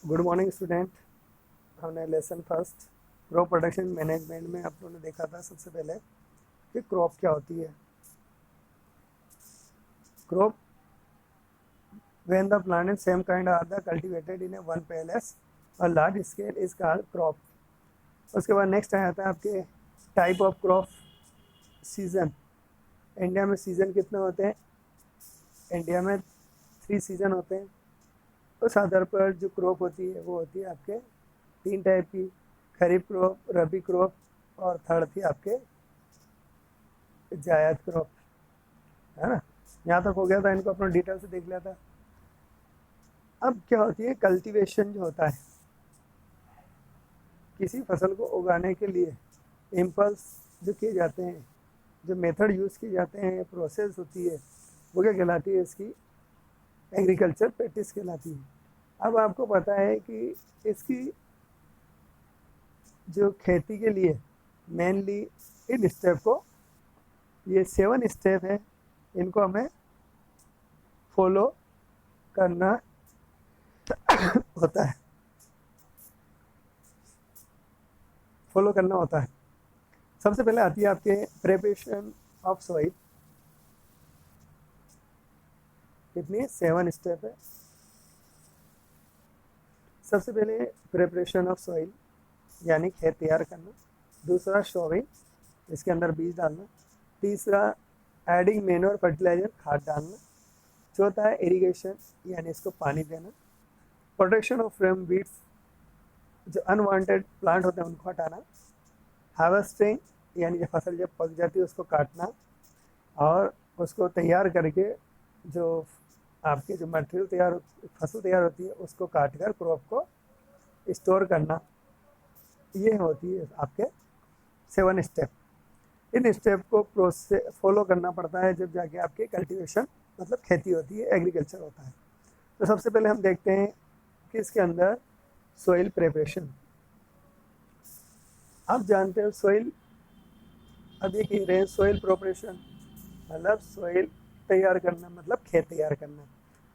Good morning student. हमने lesson first crop production management में आप लोगों ने देखा था सबसे पहले कि क्रॉप क्या होती है। Crop when the plant in same kind are the cultivated in a one place और large scale is called crop. उसके बाद नेक्स्ट आ जाता है आपके type of crop. Season, India में सीजन कितने होते हैं? इंडिया में 3 सीजन होते हैं। उस आधार पर जो क्रॉप होती है वो होती है आपके 3 टाइप की, खरीफ क्रॉप, रबी क्रॉप और थर्ड थी आपके जायद क्रॉप, है ना। यहाँ तक हो गया था, इनको अपना डिटेल से देख लिया था। अब क्या होती है कल्टीवेशन जो होता है, किसी फसल को उगाने के लिए इम्पल्स जो किए जाते हैं, जो मेथड यूज़ किए जाते हैं, प्रोसेस होती है, वो क्या कहलाती है? इसकी एग्रीकल्चर प्रैक्टिस कहलाती है। अब आपको पता है कि इसकी जो खेती के लिए मेनली इन स्टेप को, ये 7 स्टेप है, इनको हमें फॉलो करना होता है, फॉलो करना होता है। सबसे पहले आती है आपके प्रिपरेशन ऑफ सॉइल। कितनी? 7 स्टेप है। सबसे पहले प्रिपरेशन ऑफ सॉइल यानी खेत तैयार करना। दूसरा शोविंग, इसके अंदर बीज डालना। तीसरा एडिंग मैन्योर फर्टिलाइजर, खाद डालना। चौथा है इरिगेशन यानी इसको पानी देना। प्रोटेक्शन ऑफ फ्रॉम वीड्स, जो अनवांटेड प्लांट होते हैं उनको हटाना। हार्वेस्टिंग यानी जब फसल जब पक जाती है उसको काटना और उसको तैयार करके जो आपके जो मटेरियल तैयार, फसल तैयार होती है उसको काट कर क्रॉप को स्टोर करना। ये होती है आपके 7 स्टेप। इन स्टेप को प्रोसेस फॉलो करना पड़ता है जब जाके आपकी कल्टीवेशन मतलब खेती होती है, एग्रीकल्चर होता है। तो सबसे पहले हम देखते हैं कि इसके अंदर सोइल प्रिपरेशन। आप जानते हो सोइल, अब ये कह रहे हैं सोइल प्रिपरेशन मतलब सोइल तैयार करना, मतलब खेत तैयार करना।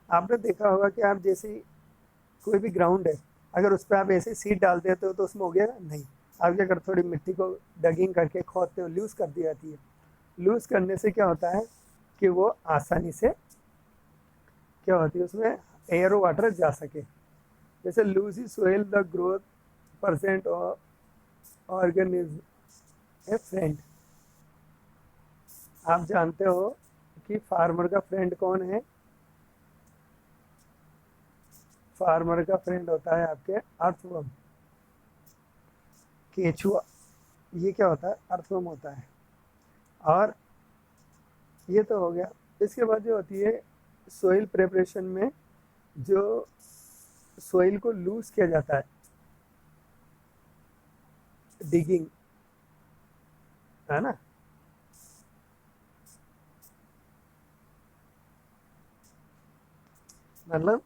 आपने देखा होगा कि आप जैसे कोई भी ग्राउंड है, अगर उस पर आप ऐसे सीड डाल देते हो तो उसमें हो गया? नहीं। आप क्या करते, थोड़ी मिट्टी को डगिंग करके खोदते हो, लूज़ कर दी जाती है। लूज़ करने से क्या होता है कि वो आसानी से क्या होती है, उसमें एयर और वाटर जा सके। जैसे loose soil the growth percent organism a friend. आप जानते हो कि फार्मर का फ्रेंड कौन है? फार्मर का फ्रेंड होता है आपके अर्थवर्म, केचुआ। ये क्या होता है? अर्थवर्म होता है। और ये तो हो गया। इसके बाद जो होती है सोइल प्रिपरेशन में, जो सोइल को लूज किया जाता है, डिगिंग, है ना। मतलब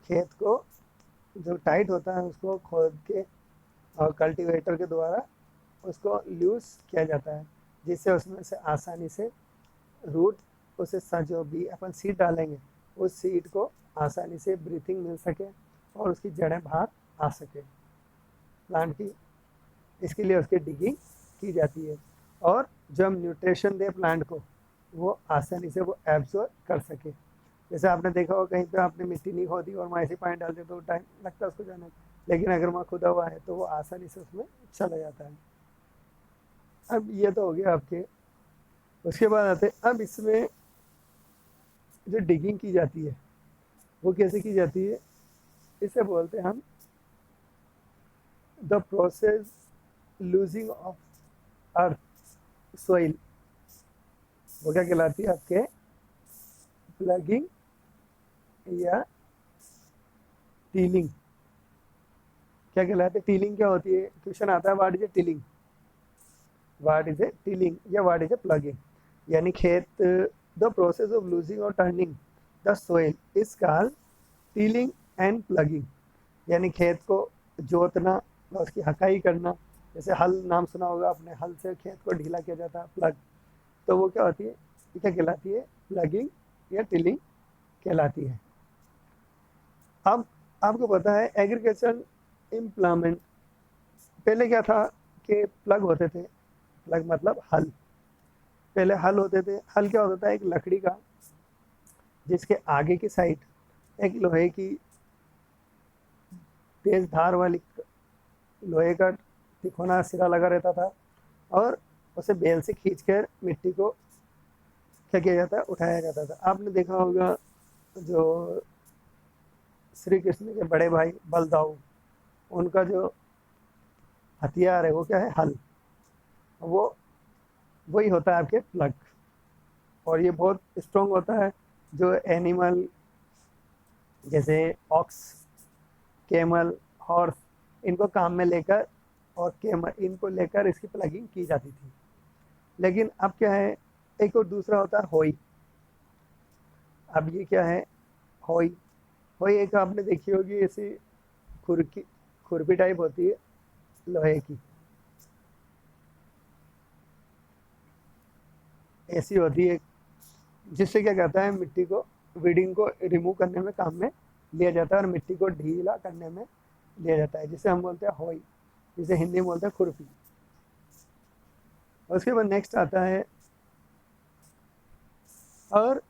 खेत को जो टाइट होता है उसको खोद के और कल्टीवेटर के द्वारा उसको लूज किया जाता है, जिससे उसमें से आसानी से रूट, उसे जो भी अपन सीड डालेंगे उस सीड को आसानी से ब्रीथिंग मिल सके और उसकी जड़ें बाहर आ सके प्लांट की। इसके लिए उसकी डिगिंग की जाती है और जो हम न्यूट्रिशन दें प्लांट को वो आसानी से वो एब्जॉर्ब कर सके। जैसे आपने देखा हो कहीं पे आपने मिट्टी नहीं खोदी और वहाँ ऐसे पानी डालते तो टाइम लगता है उसको जाने, लेकिन अगर वहाँ खुदा हुआ है तो वो आसानी से उसमें चला जाता है। अब ये तो हो गया आपके। उसके बाद आते अब इसमें जो डिगिंग की जाती है वो कैसे की जाती है? इसे बोलते हैं हम the process losing of earth soil. वो क्या कहलाती है आपके? प्लगिंग या टीलिंग। क्या कहलाते हैं? टीलिंग क्या होती है? क्वेश्चन आता है what is a tilling, what is a tilling या व्हाट इज ए प्लगिंग। यानी खेत, द प्रोसेस ऑफ लूजिंग और turning the soil is called tilling and plugging. यानी खेत को जोतना और उसकी हकाई करना। जैसे हल, नाम सुना होगा आपने, हल से खेत को ढीला किया जाता है, प्लग। तो वो क्या होती है? ये क्या कहलाती है? प्लगिंग या टिलिंग कहलाती है। अब आपको पता है एग्रीकल्चर इम्प्लामेंट, पहले क्या था कि प्लग होते थे, प्लग मतलब हल, पहले हल होते थे। हल क्या होता था, एक लकड़ी का जिसके आगे की साइड एक लोहे की तेज धार वाली लोहे का तिकोना सिरा लगा रहता था, और उसे बेल से खींचकर मिट्टी को क्या किया जाता है, उठाया जाता था। आपने देखा होगा जो श्री कृष्ण के बड़े भाई बलदाऊ, उनका जो हथियार है वो क्या है, हल। वो वही होता है आपके प्लग, और ये बहुत स्ट्रॉन्ग होता है। जो एनिमल जैसे ऑक्स, कैमल, हॉर्स, इनको काम में लेकर, और कैमल इनको लेकर इसकी प्लगिंग की जाती थी। लेकिन अब क्या है, एक और दूसरा होता है होई। अब ये क्या है, होई। होई एक आपने देखी होगी, ऐसी खुरकी, खुरपी टाइप होती है लोहे की, ऐसी होती है, जिससे क्या कहता है, मिट्टी को, वीडिंग को रिमूव करने में काम में लिया जाता है, और मिट्टी को ढीला करने में लिया जाता है, जिसे हम बोलते हैं होई, जिसे हिंदी में बोलते हैं खुरपी। और उसके बाद नेक्स्ट आता है, और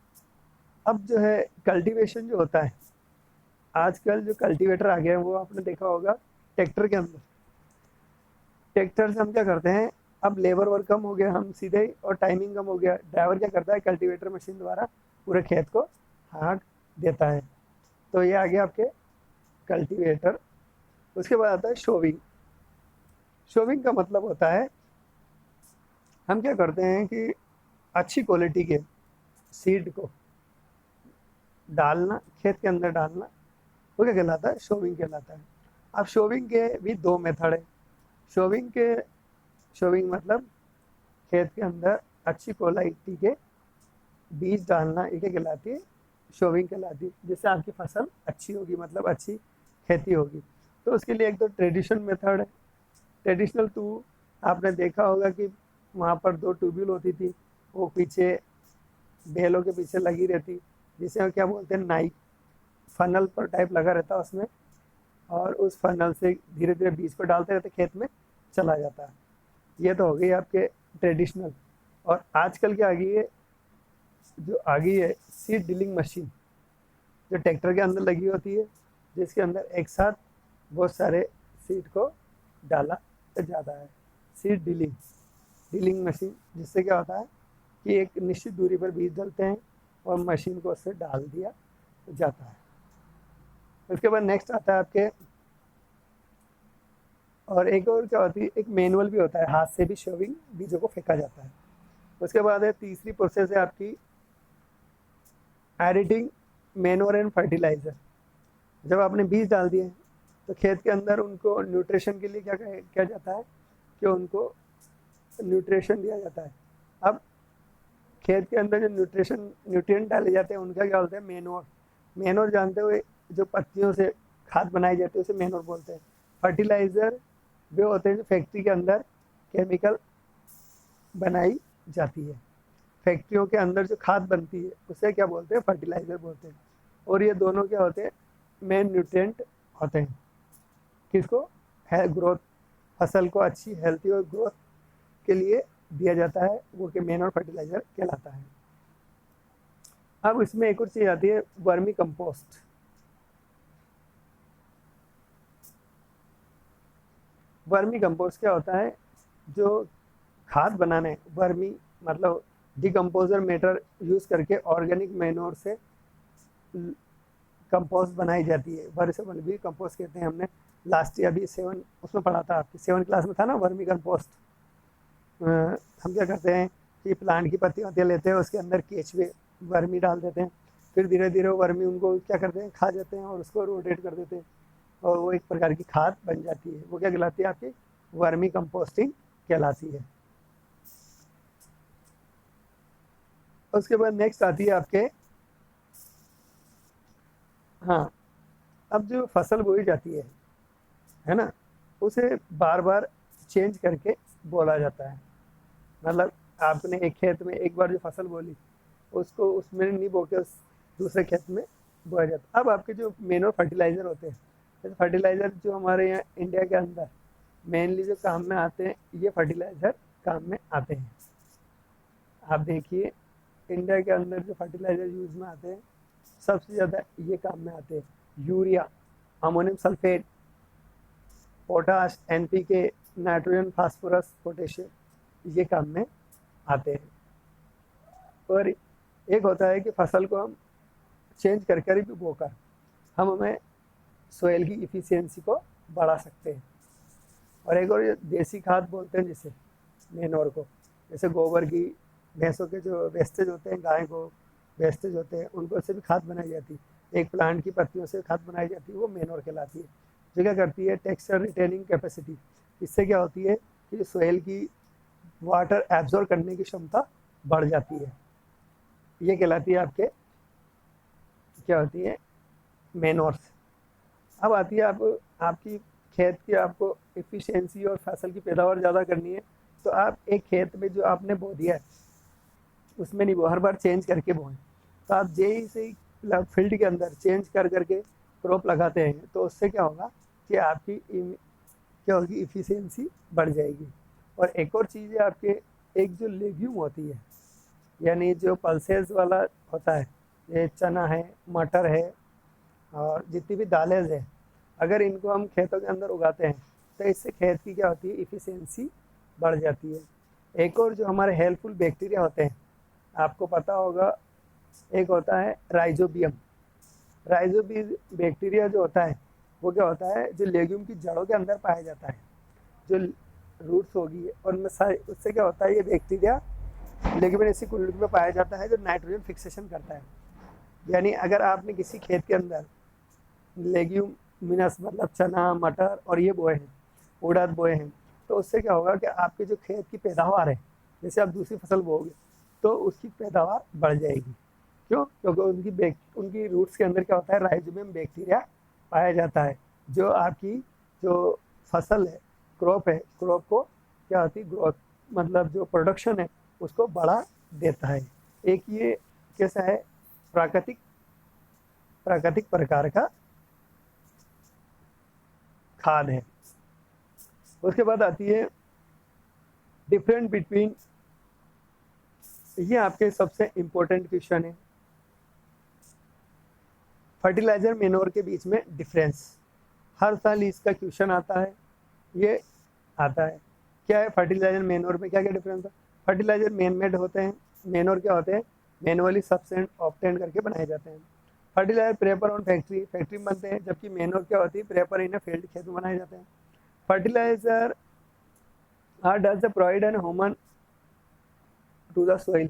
अब जो है कल्टीवेशन जो होता है, आजकल जो कल्टीवेटर आ गया है वो आपने देखा होगा ट्रैक्टर के अंदर। ट्रैक्टर से हम क्या करते हैं, अब लेबर वर्क कम हो गया, हम सीधे, और टाइमिंग कम हो गया, ड्राइवर क्या करता है, कल्टीवेटर मशीन द्वारा पूरे खेत को हाँक देता है। तो ये आ गया आपके कल्टीवेटर। उसके बाद आता है शोविंग। शोविंग का मतलब होता है, हम क्या करते हैं कि अच्छी क्वालिटी के सीड को डालना, खेत के अंदर डालना, वो क्या कहलाता है, शोविंग कहलाता है। अब शोविंग के भी दो मेथड है। शोविंग के, शोविंग मतलब खेत के अंदर अच्छी क्वालिटी के बीज डालना, ये क्या कहलाती है, शोविंग कहलाती है, जिससे आपकी फसल अच्छी होगी, मतलब अच्छी खेती होगी। तो उसके लिए एक तो ट्रेडिशनल मेथड है। ट्रेडिशनल टू, आपने देखा होगा कि वहाँ पर दो ट्यूबवेल होती थी, वो पीछे बैलों के पीछे लगी रहती, जिसे हम क्या बोलते हैं, नाई, फनल पर टाइप लगा रहता है उसमें, और उस फनल से धीरे धीरे बीज को डालते रहते, खेत में चला जाता है। ये तो हो गई आपके ट्रेडिशनल। और आजकल क्या आ गई है, जो आ गई है सीड ड्रिलिंग मशीन, जो ट्रैक्टर के अंदर लगी होती है, जिसके अंदर एक साथ बहुत सारे सीड को डाला जाता है। सीड ड्रिलिंग, ड्रिलिंग मशीन, जिससे क्या होता है कि एक निश्चित दूरी पर बीज डलते हैं, और मशीन को उससे डाल दिया जाता है। उसके बाद नेक्स्ट आता है आपके, और एक और क्या होती है, एक मैनुअल भी होता है, हाथ से भी शोविंग बीजों को फेंका जाता है। उसके बाद है तीसरी प्रोसेस है आपकी एडिटिंग मैन्योर एंड फर्टिलाइजर। जब आपने बीज डाल दिए तो खेत के अंदर उनको न्यूट्रिशन के लिए क्या किया जाता है, कि उनको न्यूट्रिशन दिया जाता है। अब खेत के अंदर जो न्यूट्रिएंट डाले जाते हैं उनका क्या बोलते हैं, मैन्योर। मैन्योर जानते हुए, जो पत्तियों से खाद बनाई जाती है उसे मैन्योर बोलते हैं। फर्टिलाइज़र वे होते हैं जो फैक्ट्री के अंदर केमिकल बनाई जाती है, फैक्ट्रियों के अंदर जो खाद बनती है उसे क्या बोलते हैं, फर्टिलाइज़र बोलते हैं। और ये दोनों क्या होते हैं, मेन न्यूट्रिएंट होते हैं, किसको, है ग्रोथ, फसल को अच्छी हेल्थी और ग्रोथ के लिए दिया जाता है, वो के मेन और फर्टिलाइजर कहलाता है। अब इसमें एक और चीज आती है, वर्मी कंपोस्ट। वर्मी कंपोस्ट क्या होता है, जो खाद बनाने, वर्मी मतलब डिकम्पोजर मैटर यूज करके ऑर्गेनिक मैन्योर से कंपोस्ट बनाई जाती है। वर्मी भी कंपोस्ट कहते हैं। हमने लास्ट ईयर अभी 7 उसमें पढ़ा था, आपकी 7 क्लास में था ना वर्मी कंपोस्ट। हम क्या करते हैं कि प्लांट की पत्तियाँ लेते हैं, उसके अंदर केचुए वर्मी डाल देते हैं, फिर धीरे धीरे वो वर्मी उनको क्या करते हैं, खा जाते हैं, और उसको रोटेट कर देते हैं, और वो एक प्रकार की खाद बन जाती है। वो क्या कहलाती है, आपकी वर्मी कंपोस्टिंग कहलाती है। उसके बाद नेक्स्ट आती है आपके, हाँ, अब जो फसल बोई जाती है ना, उसे बार बार चेंज करके बोला जाता है। मतलब आपने एक खेत में एक बार जो फसल बोली, उसको उसमें नहीं बो के दूसरे खेत में बोया जाता है। अब आपके जो मेनर फर्टिलाइज़र होते हैं, जैसे फर्टिलाइज़र जो हमारे यहाँ इंडिया के अंदर मेनली जो काम में आते हैं, ये फर्टिलाइज़र काम में आते हैं। आप देखिए इंडिया के अंदर जो फर्टिलाइज़र यूज़ में आते हैं, सबसे ज़्यादा ये काम में आते हैं। Urea, ammonium sulphate, potash, NPK, nitrogen, phosphorus, potassium, ये काम में आते हैं। और एक होता है कि फसल को हम चेंज कर कर भी बोकर हम हमें सोयल की इफ़िशियंसी को बढ़ा सकते हैं। और एक और ये देसी खाद बोलते हैं जिसे मेनोर को, जैसे गोबर की, भैंसों के जो वेस्टेज होते हैं, गाय को वेस्टेज होते हैं, उनको से भी खाद बनाई जाती है। एक प्लांट की पत्तियों से खाद बनाई जाती है, वो मेनोर कहलाती है। जो क्या करती है, टेक्सचर रिटेनिंग कैपेसिटी, इससे क्या होती है कि सोयल की वाटर एब्जॉर्ब करने की क्षमता बढ़ जाती है। ये कहलाती है आपके, क्या होती है, मेनोर्स। अब आती है आपकी खेत की, आपको एफिशिएंसी और फसल की पैदावार ज़्यादा करनी है, तो आप एक खेत में जो आपने बो दिया है उसमें नहीं बो, हर बार चेंज करके बोएं। तो आप जैसे ही फील्ड के अंदर चेंज कर करके क्रॉप लगाते हैं, तो उससे क्या होगा कि आपकी क्या होगी, इफ़िशियंसी बढ़ जाएगी। और एक और चीज़ है आपके, एक जो लेग्यूम होती है, यानी जो पल्सेस वाला होता है, ये चना है, मटर है, और जितनी भी दालें हैं, अगर इनको हम खेतों के अंदर उगाते हैं तो इससे खेत की क्या होती है, इफ़िशियंसी बढ़ जाती है। एक और जो हमारे हेल्पफुल बैक्टीरिया होते हैं, आपको पता होगा, एक होता है राइजोबियम। राइजोबियम बैक्टीरिया जो होता है, वो क्या होता है, जो लेग्यूम की जड़ों के अंदर पाया जाता है, जो रूट्स होगी, और उससे क्या होता है, ये बैक्टीरिया लेग्यूमिनेसी कुंडली में पाया जाता है, जो नाइट्रोजन फिक्सेशन करता है। यानी अगर आपने किसी खेत के अंदर लेग्यूमिनस मतलब चना, मटर और ये बोए हैं, उड़द बोए हैं, तो उससे क्या होगा कि आपके जो खेत की पैदावार है, जैसे आप दूसरी फसल बोओगे तो उसकी पैदावार बढ़ जाएगी। क्यों? क्योंकि उनकी रूट्स के अंदर क्या होता है, राइजोबियम बैक्टीरिया पाया जाता है, जो आपकी जो फसल है, क्रॉप है, क्रॉप को क्या होती है, ग्रोथ मतलब जो प्रोडक्शन है उसको बढ़ा देता है। एक ये कैसा है, प्राकृतिक प्राकृतिक प्रकार का खाद है। उसके बाद आती है डिफरेंट बिटवीन, ये आपके सबसे इंपॉर्टेंट क्वेश्चन है, फर्टिलाइजर मेनोर के बीच में डिफरेंस। हर साल इसका क्वेश्चन आता है, ये आता है। क्या है फर्टिलाइजर मेनोर में, क्या क्या डिफरेंस है? फर्टिलाइजर मैन मेड होते हैं, मेनोर क्या होते हैं, मैनुअली सब्सटेंस ऑब्टेन करके बनाए जाते हैं। फर्टिलाइजर प्रेपर ऑन फैक्ट्री में बनते हैं, जबकि मेनोर क्या होती है, प्रेपर इन फील्ड, खेत में बनाए जाते हैं। Fertilizer are does the provide an human to the soil.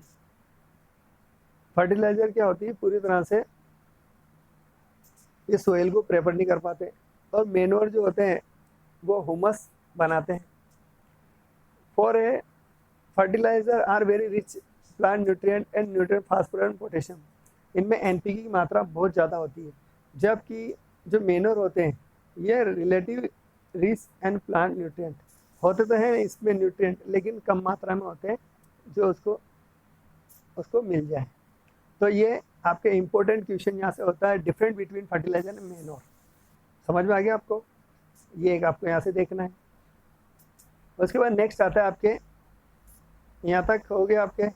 Fertilizer क्या होती है, पूरी तरह से ये सोइल को प्रेपर नहीं कर पाते, और मेनोर जो होते हैं वो ह्यूमस बनाते हैं। For a fertilizer are very rich plant nutrient and nutrient phosphorus and potassium, इनमें एनपीके की मात्रा बहुत ज़्यादा होती है, जबकि जो मेनोर होते हैं ये relative rich and plant nutrient होते तो हैं इसमें न्यूट्रिएंट, लेकिन कम मात्रा में होते हैं जो उसको उसको मिल जाए। तो ये आपके इम्पोर्टेंट क्वेश्चन यहाँ से होता है, different between fertiliser and Manor. समझ में आ गया आपको? ये एक आपको यहाँ से देखना है। उसके बाद नेक्स्ट आता है आपके, यहाँ तक हो गया आपके